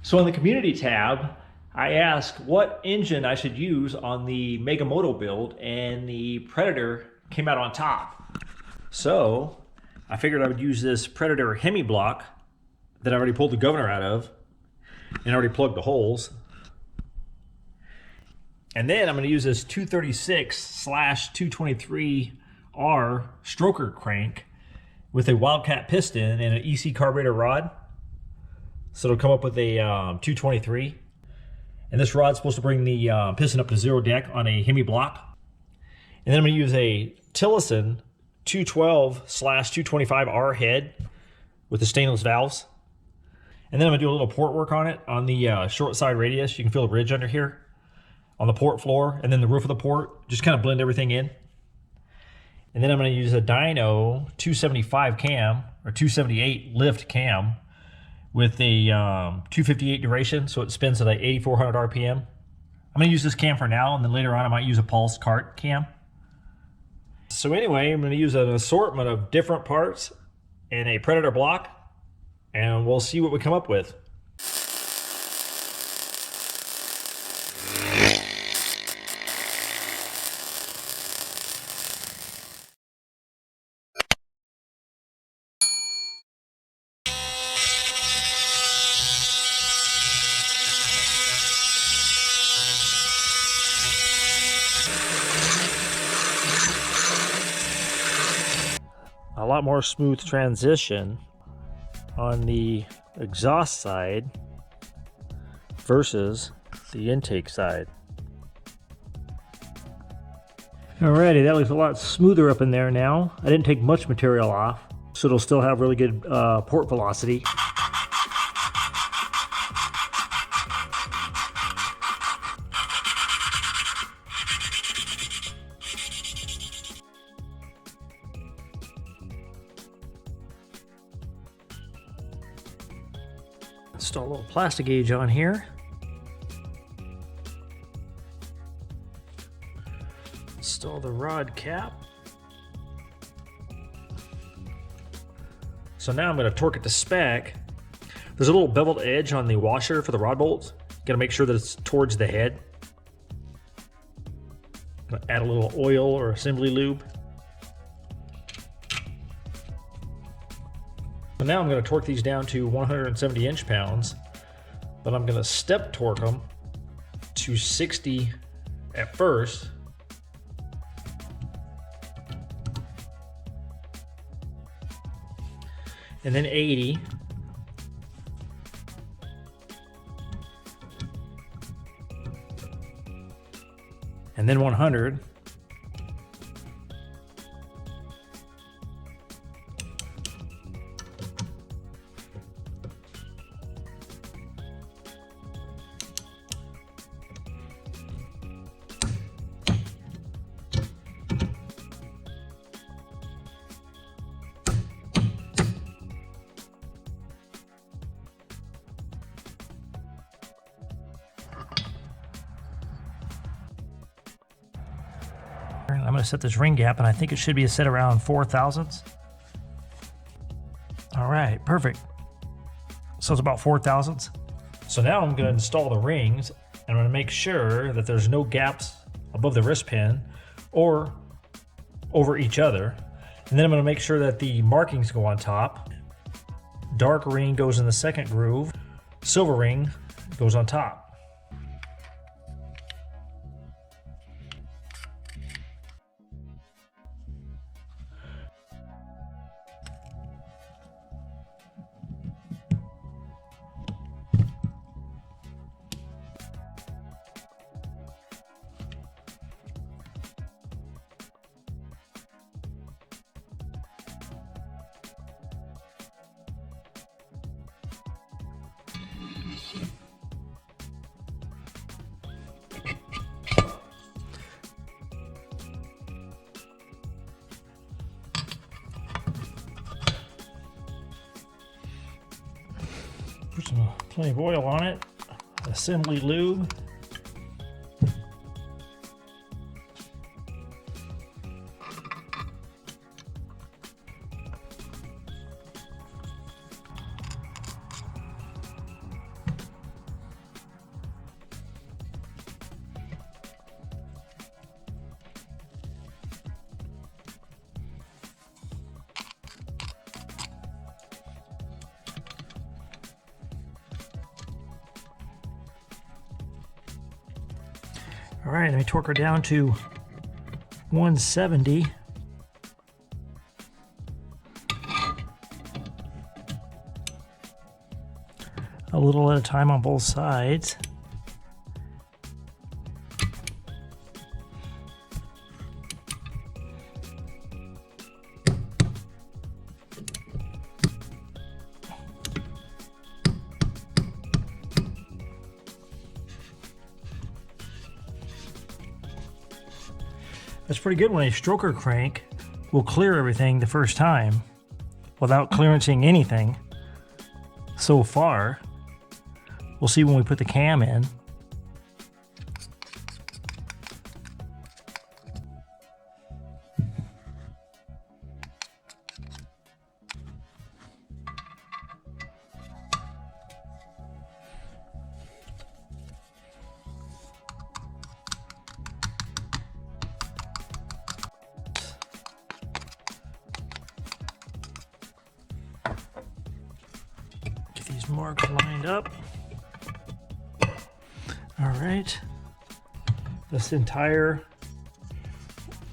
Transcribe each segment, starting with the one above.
So in the community tab, I asked what engine I should use on the Moto build, and the Predator came out on top. So I figured I would use this Predator Hemi block that I already pulled the governor out of and already plugged the holes. And then I'm going to use this 236/223R stroker crank with a wildcat piston and an EC carburetor rod. So it'll come up with a 223. And this rod's supposed to bring the piston up to zero deck on a Hemi block. And then I'm going to use a Tillotson 212/225R head with the stainless valves. And then I'm going to do a little port work on it on the short side radius. You can feel the ridge under here on the port floor, and then the roof of the port. Just kind of blend everything in. And then I'm going to use a Dyno 275 cam or 278 lift cam with a 258 duration, so it spins at like 8,400 RPM. I'm going to use this cam for now, and then later on I might use a pulse cart cam. So anyway, I'm going to use an assortment of different parts in a Predator block, and we'll see what we come up with. A lot more smooth transition on the exhaust side versus the intake side. Alrighty, that looks a lot smoother up in there now. I didn't take much material off, so it'll still have really good port velocity. Install a little plastic gauge on here. Install the rod cap. So now I'm going to torque it to spec. There's a little beveled edge on the washer for the rod bolts. Got to make sure that it's towards the head. I'm going to add a little oil or assembly lube. So now I'm going to torque these down to 170 inch-pounds, but I'm going to step torque them to 60 at first. And then 80. And then 100. I'm going to set this ring gap, and I think it should be set around 4 thousandths. All right, perfect. So it's about 4 thousandths. So now I'm going to install the rings, and I'm going to make sure that there's no gaps above the wrist pin or over each other. And then I'm going to make sure that the markings go on top. Dark ring goes in the second groove. Silver ring goes on top. Put some plenty of oil on it, assembly lube. All right, let me torque her down to 170. A little at a time on both sides. That's pretty good when a stroker crank will clear everything the first time without clearancing anything so far. We'll see when we put the cam in. Get these marks lined up. All right, this entire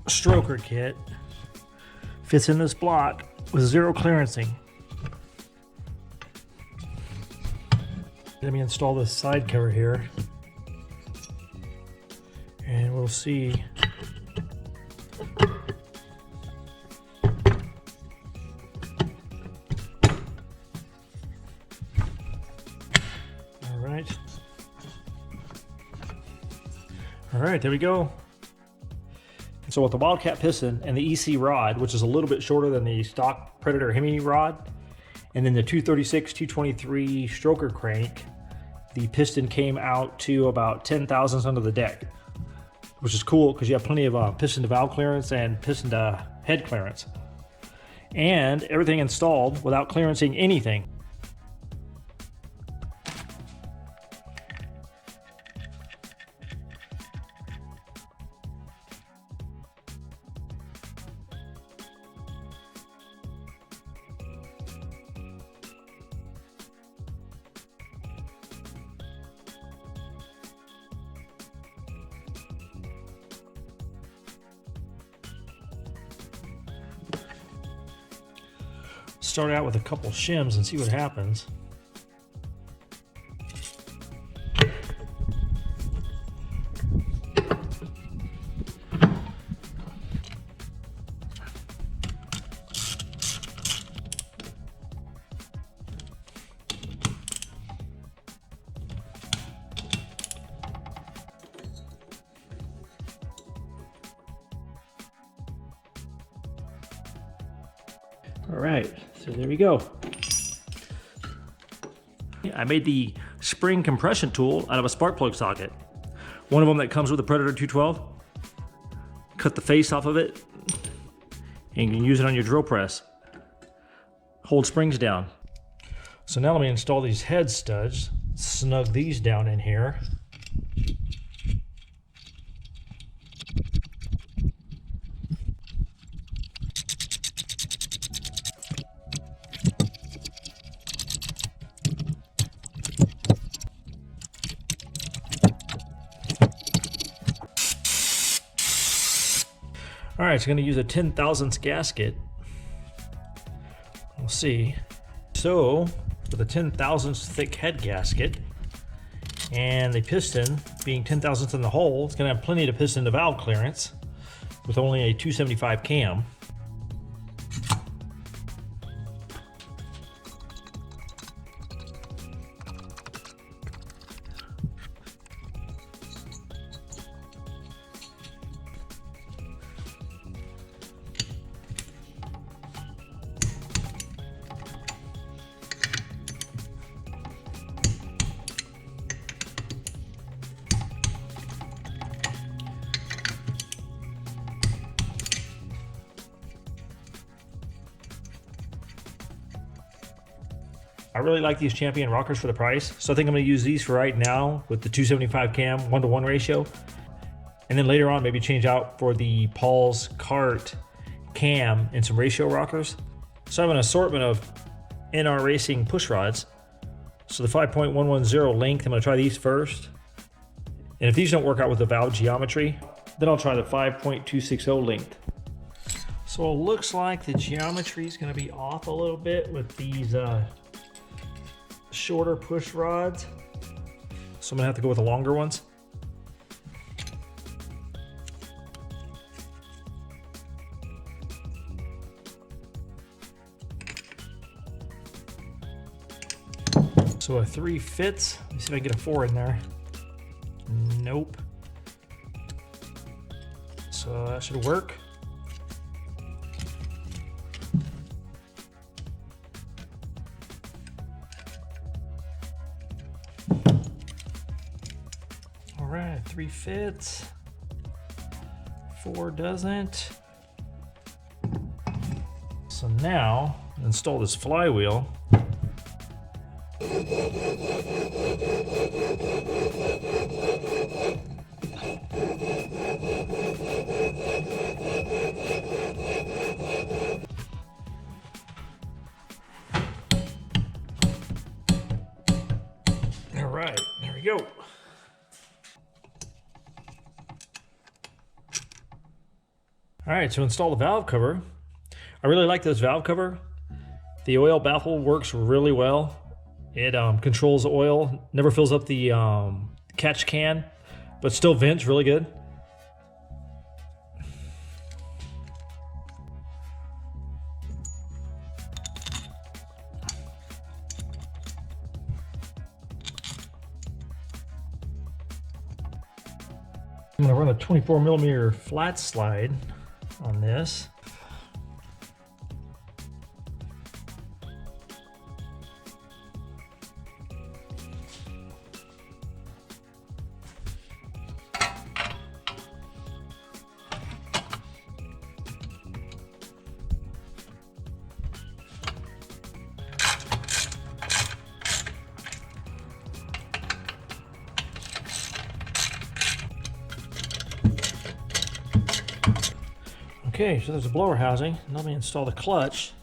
stroker kit fits in this block with zero clearancing. Let me install this side cover here, and we'll see. All right. All right, there we go. And so with the Wildcat piston and the EC rod, which is a little bit shorter than the stock Predator Hemi rod, and then the 236, 223 stroker crank, the piston came out to about 10 thousandths under the deck, which is cool because you have plenty of piston to valve clearance and piston to head clearance. And everything installed without clearancing anything. Start out with a couple shims and see what happens. All right, so there we go. I made the spring compression tool out of a spark plug socket. One of them that comes with the Predator 212. Cut the face off of it, and you can use it on your drill press. Hold springs down. So now let me install these head studs. Snug these down in here. All right, so I'm going to use a 10 thousandths gasket. We'll see. So, with a 10 thousandths thick head gasket and the piston being 10 thousandths in the hole, it's going to have plenty of piston to valve clearance with only a 275 cam. I really like these Champion rockers for the price, so I think I'm going to use these for right now with the 275 cam 1-to-1 ratio, and then later on maybe change out for the Paul's Cart cam and some ratio rockers. So I have an assortment of NR Racing push rods. So the 5.110 length, I'm going to try these first, And if these don't work out with the valve geometry, then I'll try the 5.260 length. So it looks like the geometry is going to be off a little bit with these shorter push rods. So I'm going to have to go with the longer ones. So a 3 fits. Let me see if I can get a 4 in there. Nope. So that should work. All right, 3 fits. 4 doesn't. So now, install this flywheel. All right, there we go. All right, to install the valve cover, I really like this valve cover. The oil baffle works really well. It controls the oil, never fills up the catch can, but still vents really good. I'm gonna run a 24mm flat slide on this. Okay, so there's a blower housing. Now let me install the clutch.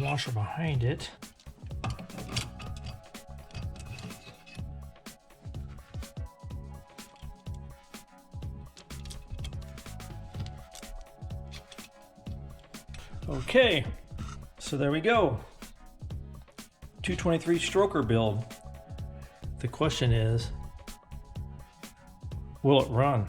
Washer behind it. Okay, so there we go. 223 stroker build. The question is, will it run?